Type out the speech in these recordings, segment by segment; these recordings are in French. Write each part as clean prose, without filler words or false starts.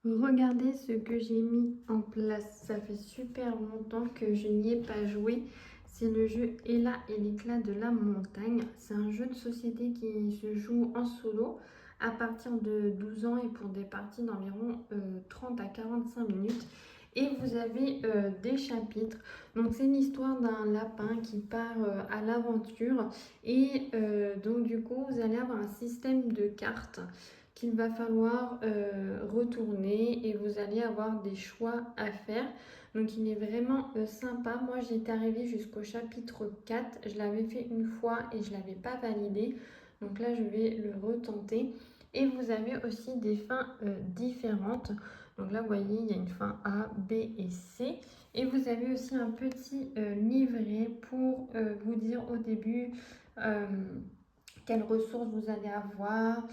Regardez ce que j'ai mis en place. Ça fait super longtemps que je n'y ai pas joué. C'est le jeu Ella et l'éclat de la montagne. C'est un jeu de société qui se joue en solo à partir de 12 ans et pour des parties d'environ 30 à 45 minutes. Et vous avez des chapitres. Donc c'est l'histoire d'un lapin qui part à l'aventure. Et donc du coup, vous allez avoir un système de cartes qu'il va falloir retourner et vous allez avoir des choix à faire. Donc il est vraiment sympa. Moi j'étais arrivée jusqu'au chapitre 4. Je l'avais fait une fois et je ne l'avais pas validé. Donc là je vais le retenter. Et vous avez aussi des fins différentes. Donc là vous voyez il y a une fin A, B et C. Et vous avez aussi un petit livret pour vous dire au début quelles ressources vous allez avoir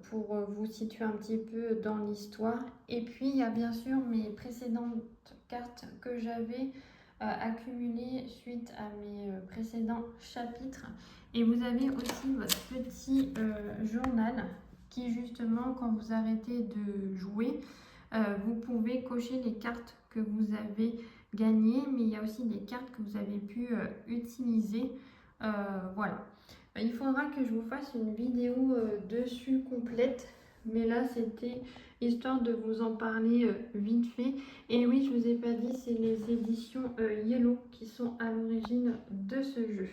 pour vous situer un petit peu dans l'histoire. Et puis il y a bien sûr mes précédentes cartes que j'avais accumulées suite à mes précédents chapitres. Et vous avez aussi votre petit journal qui justement quand vous arrêtez de jouer, vous pouvez cocher les cartes que vous avez gagnées, mais il y a aussi des cartes que vous avez pu utiliser. Voilà. Il faudra que je vous fasse une vidéo dessus complète, mais là c'était histoire de vous en parler vite fait. Et oui, je vous ai pas dit, c'est les éditions Yellow qui sont à l'origine de ce jeu.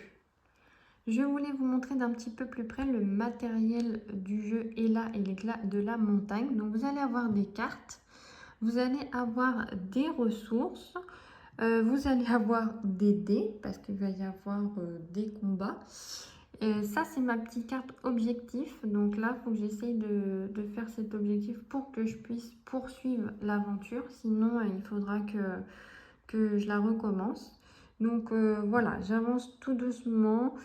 Je voulais vous montrer d'un petit peu plus près le matériel du jeu Ella et l'éclat de la montagne. Donc vous allez avoir des cartes, vous allez avoir des ressources, vous allez avoir des dés parce qu'il va y avoir des combats. Et ça, c'est ma petite carte objectif. Donc là, il faut que j'essaye de faire cet objectif pour que je puisse poursuivre l'aventure. Sinon, il faudra que je la recommence. Donc voilà, j'avance tout doucement.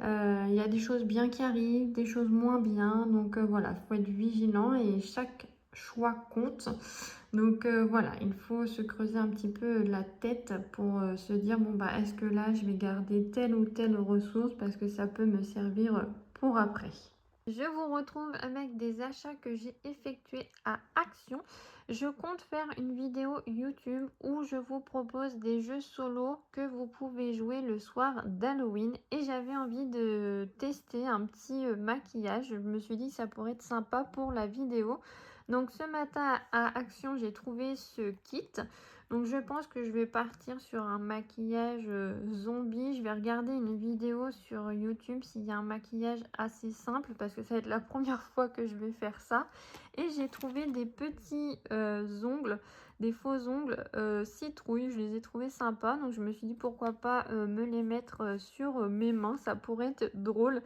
Il y a des choses bien qui arrivent, des choses moins bien. Donc voilà, il faut être vigilant et chaque choix compte. Donc voilà, il faut se creuser un petit peu la tête pour se dire, bon bah est-ce que là je vais garder telle ou telle ressource parce que ça peut me servir pour après. Je vous retrouve avec des achats que j'ai effectués à Action. Je compte faire une vidéo YouTube où je vous propose des jeux solo que vous pouvez jouer le soir d'Halloween. Et j'avais envie de tester un petit maquillage. Je me suis dit que ça pourrait être sympa pour la vidéo. Donc ce matin à Action, j'ai trouvé ce kit. Donc je pense que je vais partir sur un maquillage zombie. Je vais regarder une vidéo sur YouTube s'il y a un maquillage assez simple parce que ça va être la première fois que je vais faire ça. Et j'ai trouvé des petits ongles, des faux ongles citrouille. Je les ai trouvés sympas. Donc je me suis dit pourquoi pas me les mettre sur mes mains. Ça pourrait être drôle.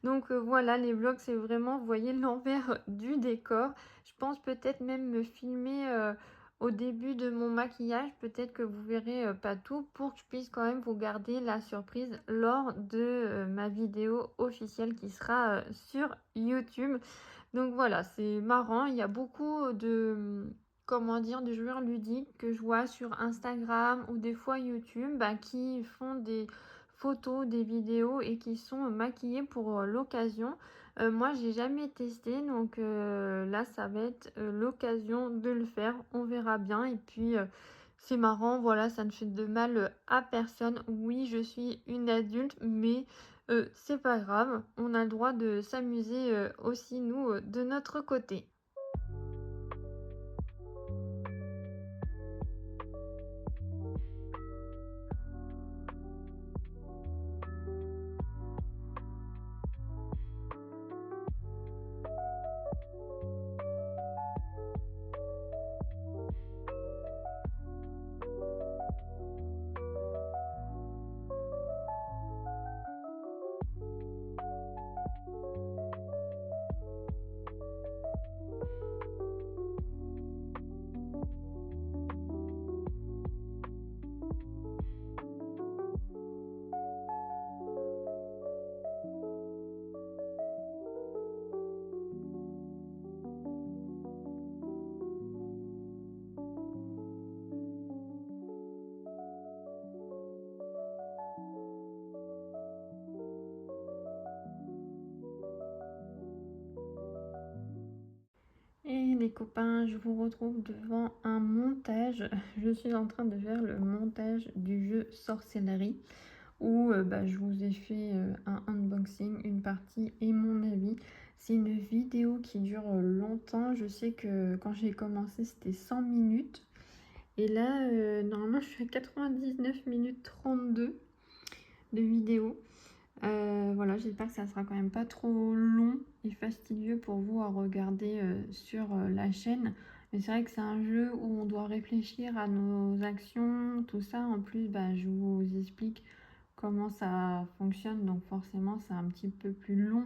Donc voilà, les vlogs, c'est vraiment, vous voyez, l'envers du décor. Je pense peut-être même me filmer au début de mon maquillage. Peut-être que vous verrez pas tout pour que je puisse quand même vous garder la surprise lors de ma vidéo officielle qui sera sur YouTube. Donc voilà, c'est marrant. Il y a beaucoup de, comment dire, de joueurs ludiques que je vois sur Instagram ou des fois YouTube qui font des photos, des vidéos et qui sont maquillés pour l'occasion. Moi, j'ai jamais testé, donc là, ça va être l'occasion de le faire. On verra bien. Et puis, c'est marrant, voilà, ça ne fait de mal à personne. Oui, je suis une adulte, mais c'est pas grave. On a le droit de s'amuser aussi, nous, de notre côté. les copains, je vous retrouve devant un montage. Je suis en train de faire le montage du jeu Sorcellerie où je vous ai fait un unboxing, une partie et mon avis. C'est une vidéo qui dure longtemps. Je sais que quand j'ai commencé c'était 100 minutes et là normalement je suis à 99 minutes 32 de vidéo. Voilà, j'espère que ça sera quand même pas trop long et fastidieux pour vous à regarder sur la chaîne. Mais c'est vrai que c'est un jeu où on doit réfléchir à nos actions, tout ça. En plus, je vous explique comment ça fonctionne. Donc forcément, c'est un petit peu plus long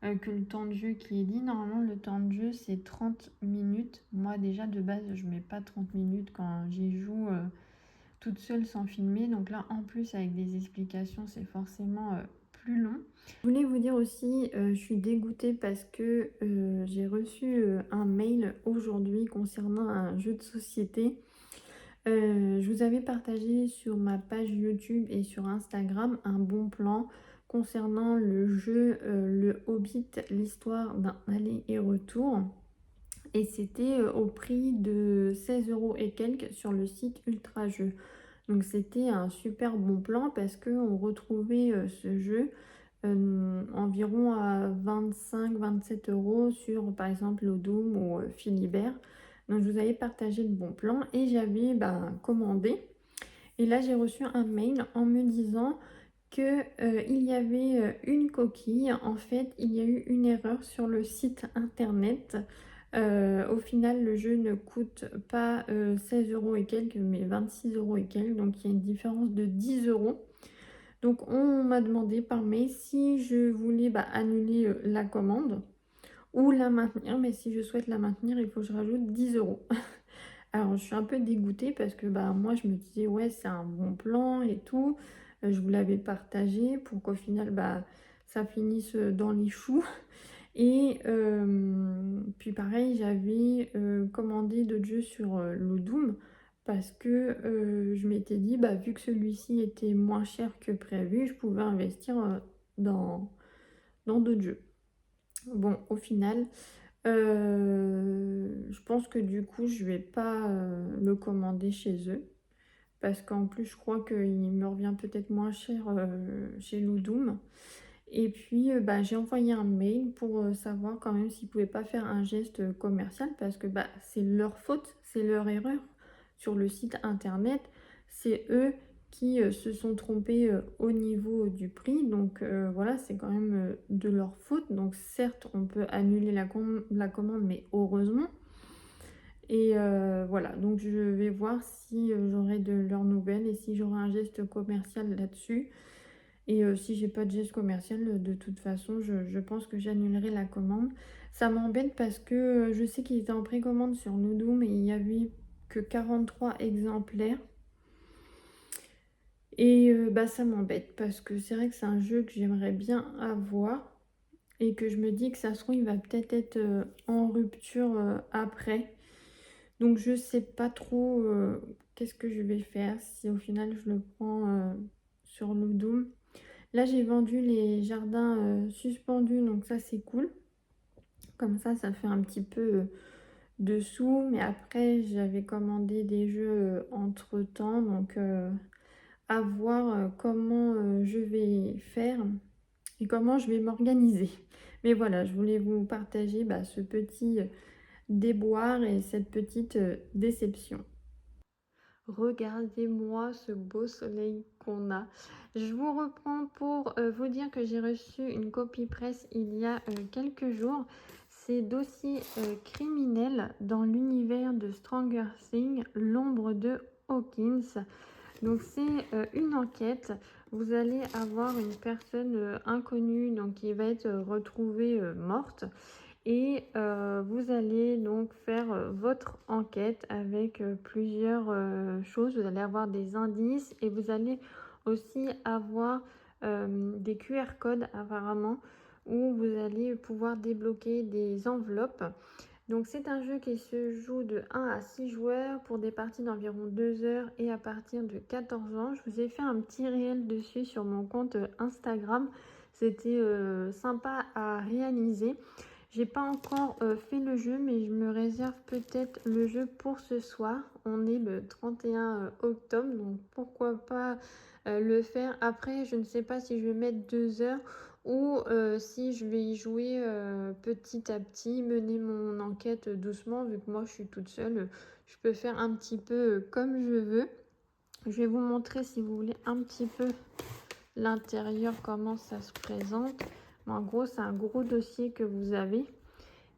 que le temps de jeu qui est dit. Normalement, le temps de jeu, c'est 30 minutes. Moi, déjà, de base, je mets pas 30 minutes quand j'y joue toute seule sans filmer. Donc là, en plus, avec des explications, c'est forcément plus long. Je voulais vous dire aussi, je suis dégoûtée parce que j'ai reçu un mail aujourd'hui concernant un jeu de société. Je vous avais partagé sur ma page YouTube et sur Instagram un bon plan concernant le jeu Le Hobbit, l'histoire d'un aller et retour. Et c'était au prix de 16 € et quelques sur le site Ultra Jeux. Donc c'était un super bon plan parce qu'on retrouvait ce jeu environ à 25-27 € sur par exemple Odoo ou Philibert. Donc je vous avais partagé le bon plan et j'avais commandé. Et là j'ai reçu un mail en me disant que il y avait une coquille. En fait, il y a eu une erreur sur le site internet. Au final, le jeu ne coûte pas 16 € et quelques, mais 26 € et quelques. Donc, il y a une différence de 10 €. Donc, on m'a demandé par mail si je voulais annuler la commande ou la maintenir. Mais si je souhaite la maintenir, il faut que je rajoute 10 €. Alors, je suis un peu dégoûtée parce que moi, je me disais, ouais, c'est un bon plan et tout. Je vous l'avais partagé pour qu'au final, ça finisse dans les choux. Et puis pareil, j'avais commandé d'autres jeux sur Ludum parce que je m'étais dit, vu que celui-ci était moins cher que prévu, je pouvais investir dans d'autres jeux. Bon, au final, je pense que du coup, je vais pas le commander chez eux. Parce qu'en plus, je crois qu'il me revient peut-être moins cher chez Ludum. Et puis, j'ai envoyé un mail pour savoir quand même s'ils ne pouvaient pas faire un geste commercial parce que c'est leur faute, c'est leur erreur sur le site internet. C'est eux qui se sont trompés au niveau du prix. Donc voilà, c'est quand même de leur faute. Donc certes, on peut annuler la commande, mais heureusement. Et voilà, donc je vais voir si j'aurai de leurs nouvelles et si j'aurai un geste commercial là-dessus. Et si j'ai pas de geste commercial, de toute façon, je pense que j'annulerai la commande. Ça m'embête parce que je sais qu'il était en précommande sur Noodoo, mais il n'y avait que 43 exemplaires. Et ça m'embête parce que c'est vrai que c'est un jeu que j'aimerais bien avoir et que je me dis que ça se trouve, il va peut-être être en rupture après. Donc je sais pas trop qu'est-ce que je vais faire si au final je le prends sur Noodoo. Là, j'ai vendu les jardins suspendus, donc ça, c'est cool. Comme ça fait un petit peu de sous. Mais après, j'avais commandé des jeux entre-temps. Donc, à voir comment je vais faire et comment je vais m'organiser. Mais voilà, je voulais vous partager ce petit déboire et cette petite déception. Regardez-moi ce beau soleil qu'on a. Je vous reprends pour vous dire que j'ai reçu une copie presse il y a quelques jours. C'est Dossier criminel dans l'univers de Stranger Things, l'ombre de Hawkins. Donc c'est une enquête. Vous allez avoir une personne inconnue donc, qui va être retrouvée morte. Et vous allez donc faire votre enquête avec plusieurs choses. Vous allez avoir des indices et vous allez aussi avoir des QR codes apparemment où vous allez pouvoir débloquer des enveloppes. Donc c'est un jeu qui se joue de 1 à 6 joueurs pour des parties d'environ 2 heures et à partir de 14 ans. Je vous ai fait un petit réel dessus sur mon compte Instagram. C'était sympa à réaliser. J'ai pas encore fait le jeu, mais je me réserve peut-être le jeu pour ce soir. On est le 31 octobre, donc pourquoi pas le faire. Après, je ne sais pas si je vais mettre 2 heures ou si je vais y jouer petit à petit, mener mon enquête doucement, vu que moi je suis toute seule. Je peux faire un petit peu comme je veux. Je vais vous montrer, si vous voulez, un petit peu l'intérieur, comment ça se présente. En gros, c'est un gros dossier que vous avez.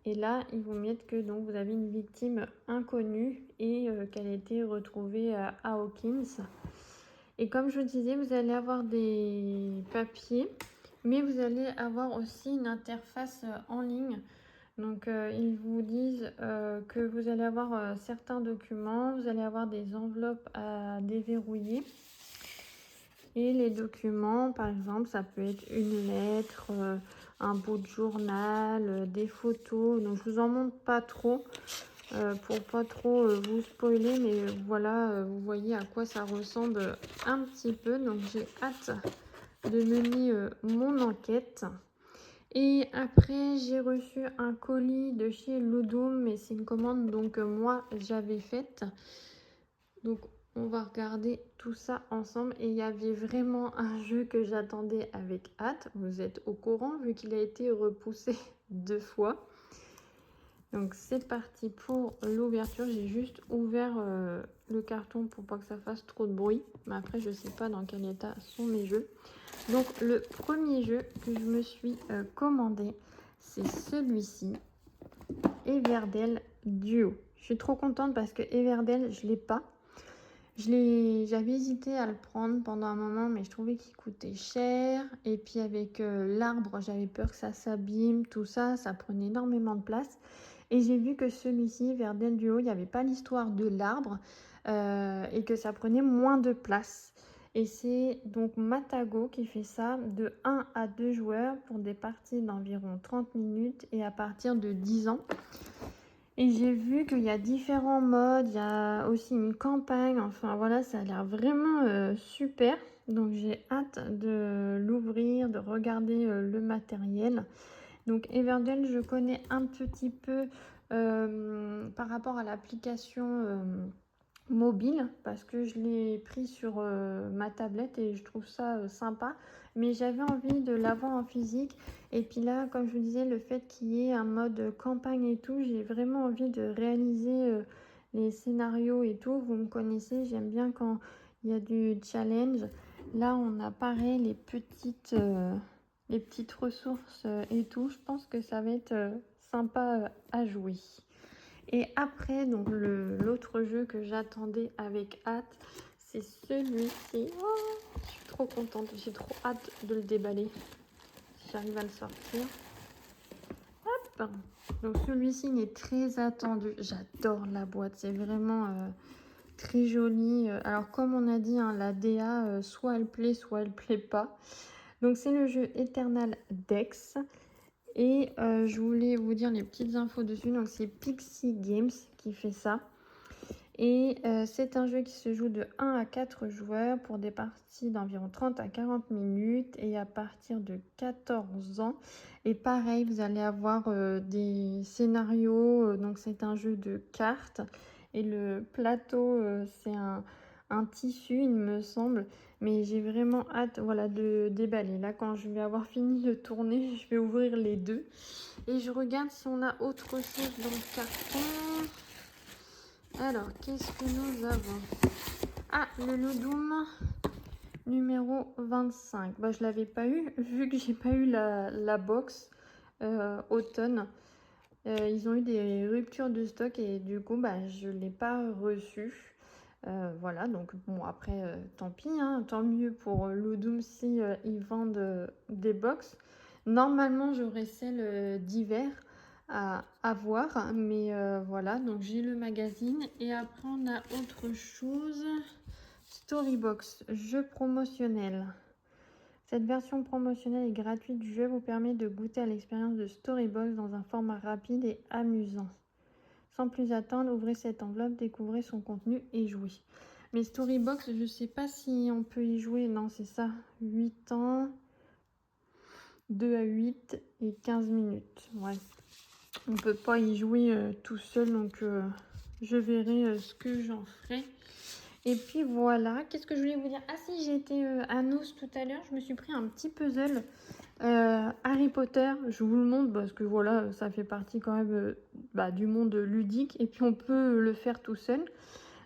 Et là, ils vous mettent que donc, vous avez une victime inconnue et qu'elle a été retrouvée à Hawkins. Et comme je vous disais, vous allez avoir des papiers, mais vous allez avoir aussi une interface en ligne. Donc, ils vous disent que vous allez avoir certains documents, vous allez avoir des enveloppes à déverrouiller. Et les documents, par exemple, ça peut être une lettre, un bout de journal, des photos. Donc, je vous en montre pas trop pour pas trop vous spoiler. Mais voilà, vous voyez à quoi ça ressemble un petit peu. Donc, j'ai hâte de mener mon enquête. Et après, j'ai reçu un colis de chez Ludum, mais c'est une commande donc moi j'avais faite. Donc on va regarder tout ça ensemble. Et il y avait vraiment un jeu que j'attendais avec hâte. Vous êtes au courant vu qu'il a été repoussé 2 fois. Donc c'est parti pour l'ouverture. J'ai juste ouvert le carton pour pas que ça fasse trop de bruit. Mais après je sais pas dans quel état sont mes jeux. Donc le premier jeu que je me suis commandé, c'est celui-ci, Everdell Duo. Je suis trop contente parce que Everdell, je l'ai pas. J'avais hésité à le prendre pendant un moment, mais je trouvais qu'il coûtait cher. Et puis avec l'arbre, j'avais peur que ça s'abîme, tout ça, ça prenait énormément de place. Et j'ai vu que celui-ci, Everdell Duo, il n'y avait pas l'histoire de l'arbre et que ça prenait moins de place. Et c'est donc Matago qui fait ça de 1 à 2 joueurs pour des parties d'environ 30 minutes et à partir de 10 ans. Et j'ai vu qu'il y a différents modes, il y a aussi une campagne, enfin voilà, ça a l'air vraiment super. Donc j'ai hâte de l'ouvrir, de regarder le matériel. Donc Everdell, je connais un petit peu par rapport à l'application mobile parce que je l'ai pris sur ma tablette et je trouve ça sympa, mais j'avais envie de l'avoir en physique. Et puis là, comme je vous disais, le fait qu'il y ait un mode campagne et tout, j'ai vraiment envie de réaliser les scénarios et tout. Vous me connaissez, j'aime bien quand il y a du challenge. Là on a pareil les petites ressources et tout. Je pense que ça va être sympa à jouer. Et après, donc l'autre jeu que j'attendais avec hâte, c'est celui-ci. Oh, je suis trop contente, j'ai trop hâte de le déballer. Si j'arrive à le sortir. Hop. Donc celui-ci, il est très attendu. J'adore la boîte, c'est vraiment très joli. Alors comme on a dit, hein, la DA, soit elle plaît, soit elle plaît pas. Donc c'est le jeu Eternal Dex. Et je voulais vous dire les petites infos dessus. Donc c'est Pixie Games qui fait ça. Et c'est un jeu qui se joue de 1 à 4 joueurs pour des parties d'environ 30 à 40 minutes et à partir de 14 ans. Et pareil, vous allez avoir des scénarios. Donc c'est un jeu de cartes. Et le plateau, c'est un tissu, il me semble. Mais j'ai vraiment hâte, voilà, de déballer. Là, quand je vais avoir fini de tourner, je vais ouvrir les deux. Et je regarde si on a autre chose dans le carton. Alors, qu'est-ce que nous avons? Ah, le Ludum numéro 25. Bah, je l'avais pas eu, vu que j'ai pas eu la box automne. Ils ont eu des ruptures de stock et du coup, bah, je l'ai pas reçu. Voilà, donc bon, après, tant pis, hein, tant mieux pour Ludum si ils vendent des box. Normalement, j'aurai celle d'hiver à voir, mais voilà, donc j'ai le magazine. Et après, on a autre chose. Storybox, jeu promotionnel. Cette version promotionnelle et gratuite du jeu vous permet de goûter à l'expérience de Storybox dans un format rapide et amusant. Sans plus attendre, ouvrez cette enveloppe, découvrez son contenu et jouez. Mais Storybox, je ne sais pas si on peut y jouer. Non, c'est ça. 8 ans, 2 à 8 et 15 minutes. Ouais. On peut pas y jouer tout seul, donc je verrai ce que j'en ferai. Et puis voilà, qu'est-ce que je voulais vous dire? Ah si, j'ai été à Nos tout à l'heure, je me suis pris un petit puzzle Harry Potter. Je vous le montre parce que voilà, ça fait partie quand même du monde ludique et puis on peut le faire tout seul.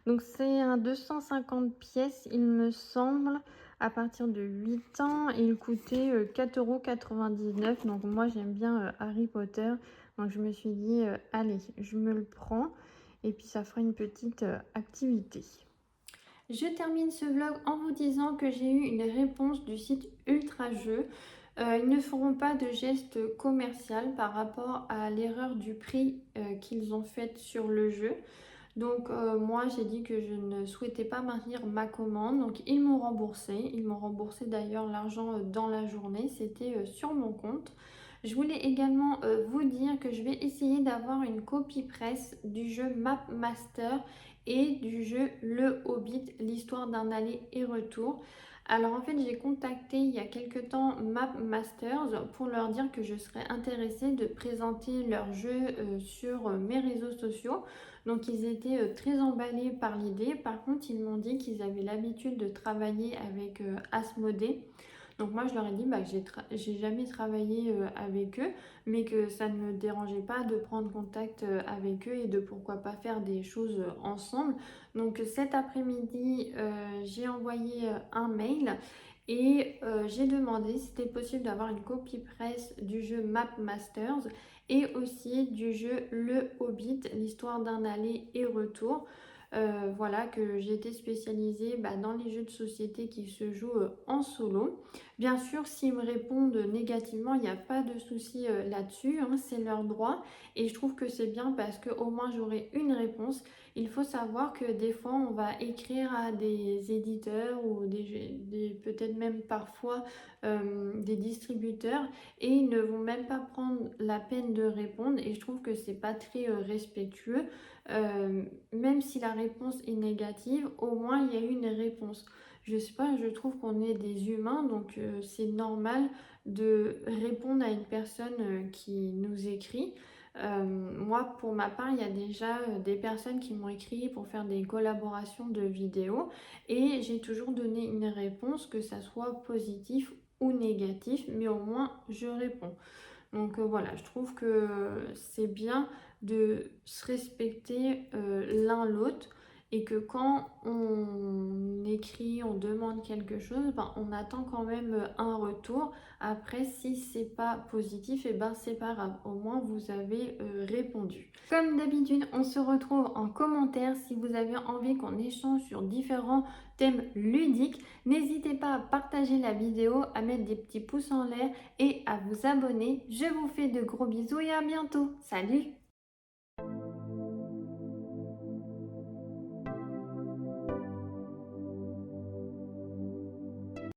Donc c'est un 250 pièces, il me semble, à partir de 8 ans. Et il coûtait 4,99 €. Donc moi j'aime bien Harry Potter. Donc je me suis dit, allez, je me le prends. Et puis ça fera une petite activité. Je termine ce vlog en vous disant que j'ai eu une réponse du site Ultra Jeux. Ils ne feront pas de geste commercial par rapport à l'erreur du prix qu'ils ont faite sur le jeu. Donc moi j'ai dit que je ne souhaitais pas maintenir ma commande, donc ils m'ont remboursé. Ils m'ont remboursé d'ailleurs l'argent dans la journée, c'était sur mon compte. Je voulais également vous dire que je vais essayer d'avoir une copie presse du jeu Map Master et du jeu Le Hobbit, l'histoire d'un aller et retour. Alors en fait j'ai contacté il y a quelques temps Map Masters pour leur dire que je serais intéressée de présenter leur jeu sur mes réseaux sociaux. Donc ils étaient très emballés par l'idée. Par contre, ils m'ont dit qu'ils avaient l'habitude de travailler avec Asmodée. Donc moi, je leur ai dit que j'ai jamais travaillé avec eux, mais que ça ne me dérangeait pas de prendre contact avec eux et de pourquoi pas faire des choses ensemble. Donc cet après-midi, j'ai envoyé un mail et j'ai demandé si c'était possible d'avoir une copie presse du jeu Map Masters et aussi du jeu Le Hobbit, l'histoire d'un aller et retour. Voilà, que j'ai été spécialisée dans les jeux de société qui se jouent en solo. Bien sûr, s'ils me répondent négativement, il n'y a pas de souci là-dessus, hein, c'est leur droit. Et je trouve que c'est bien parce qu'au moins j'aurai une réponse. Il faut savoir que des fois, on va écrire à des éditeurs ou peut-être même parfois des distributeurs et ils ne vont même pas prendre la peine de répondre. Et je trouve que c'est pas très respectueux. Même si la réponse est négative, au moins il y a eu une réponse. Je sais pas, je trouve qu'on est des humains, donc c'est normal de répondre à une personne qui nous écrit. Moi, pour ma part, il y a déjà des personnes qui m'ont écrit pour faire des collaborations de vidéos et j'ai toujours donné une réponse, que ça soit positif ou négatif, mais au moins je réponds. Donc voilà, je trouve que c'est bien de se respecter l'un l'autre et que quand on écrit, on demande quelque chose, on attend quand même un retour. Après, si c'est pas positif, et c'est pas grave. Au moins, vous avez répondu. Comme d'habitude, on se retrouve en commentaire si vous avez envie qu'on échange sur différents thèmes ludiques. N'hésitez pas à partager la vidéo, à mettre des petits pouces en l'air et à vous abonner. Je vous fais de gros bisous et à bientôt. Salut!